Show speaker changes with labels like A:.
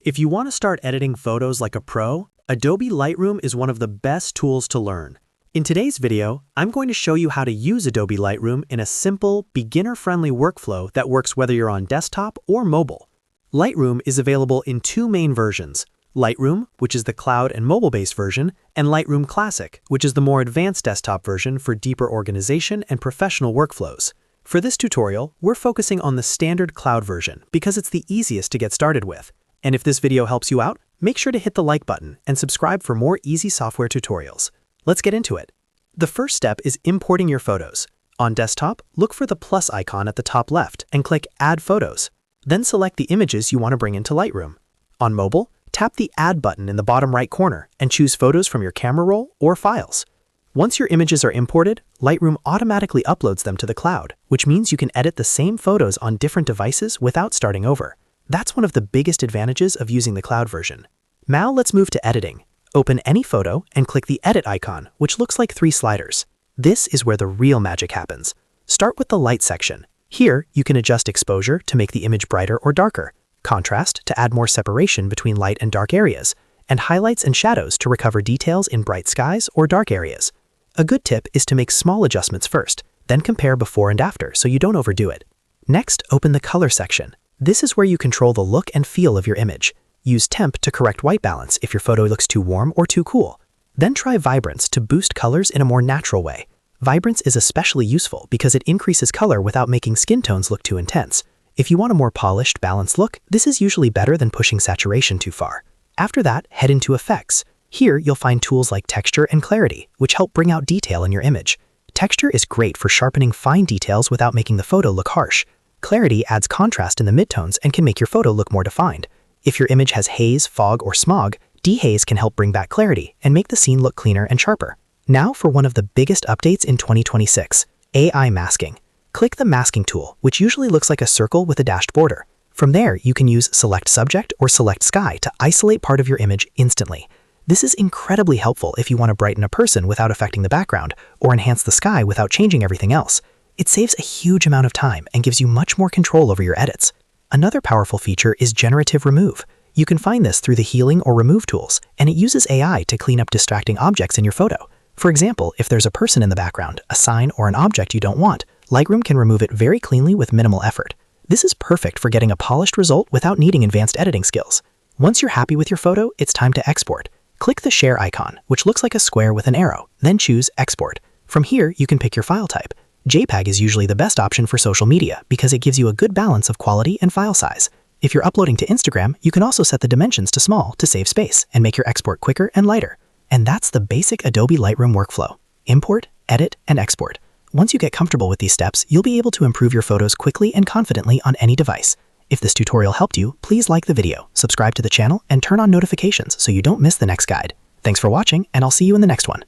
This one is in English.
A: If you want to start editing photos like a pro, Adobe Lightroom is one of the best tools to learn. In today's video, I'm going to show you how to use Adobe Lightroom in a simple, beginner-friendly workflow that works whether you're on desktop or mobile. Lightroom is available in two main versions: Lightroom, which is the cloud and mobile-based version, and Lightroom Classic, which is the more advanced desktop version for deeper organization and professional workflows. For this tutorial, we're focusing on the standard cloud version because it's the easiest to get started with. And if this video helps you out, make sure to hit the like button and subscribe for more easy software tutorials. Let's get into it. The first step is importing your photos. On desktop, look for the plus icon at the top left and click Add Photos. Then select the images you want to bring into Lightroom. On mobile, tap the Add button in the bottom right corner and choose photos from your camera roll or files. Once your images are imported, Lightroom automatically uploads them to the cloud, which means you can edit the same photos on different devices without starting over. That's one of the biggest advantages of using the cloud version. Now let's move to editing. Open any photo and click the Edit icon, which looks like three sliders. This is where the real magic happens. Start with the light section. Here, you can adjust exposure to make the image brighter or darker, contrast to add more separation between light and dark areas, and highlights and shadows to recover details in bright skies or dark areas. A good tip is to make small adjustments first, then compare before and after so you don't overdo it. Next, open the color section. This is where you control the look and feel of your image. Use temp to correct white balance if your photo looks too warm or too cool. Then try vibrance to boost colors in a more natural way. Vibrance is especially useful because it increases color without making skin tones look too intense. If you want a more polished, balanced look, this is usually better than pushing saturation too far. After that, head into Effects. Here, you'll find tools like Texture and Clarity, which help bring out detail in your image. Texture is great for sharpening fine details without making the photo look harsh. Clarity adds contrast in the midtones and can make your photo look more defined. If your image has haze, fog, or smog, Dehaze can help bring back clarity and make the scene look cleaner and sharper. Now for one of the biggest updates in 2026, AI masking. Click the masking tool, which usually looks like a circle with a dashed border. From there, you can use Select Subject or Select Sky to isolate part of your image instantly. This is incredibly helpful if you want to brighten a person without affecting the background or enhance the sky without changing everything else. It saves a huge amount of time and gives you much more control over your edits. Another powerful feature is Generative Remove. You can find this through the Healing or Remove tools, and it uses AI to clean up distracting objects in your photo. For example, if there's a person in the background, a sign, or an object you don't want, Lightroom can remove it very cleanly with minimal effort. This is perfect for getting a polished result without needing advanced editing skills. Once you're happy with your photo, it's time to export. Click the Share icon, which looks like a square with an arrow, then choose Export. From here, you can pick your file type. JPEG is usually the best option for social media because it gives you a good balance of quality and file size. If you're uploading to Instagram, you can also set the dimensions to small to save space and make your export quicker and lighter. And that's the basic Adobe Lightroom workflow: import, edit, and export. Once you get comfortable with these steps, you'll be able to improve your photos quickly and confidently on any device. If this tutorial helped you, please like the video, subscribe to the channel, and turn on notifications so you don't miss the next guide. Thanks for watching, and I'll see you in the next one.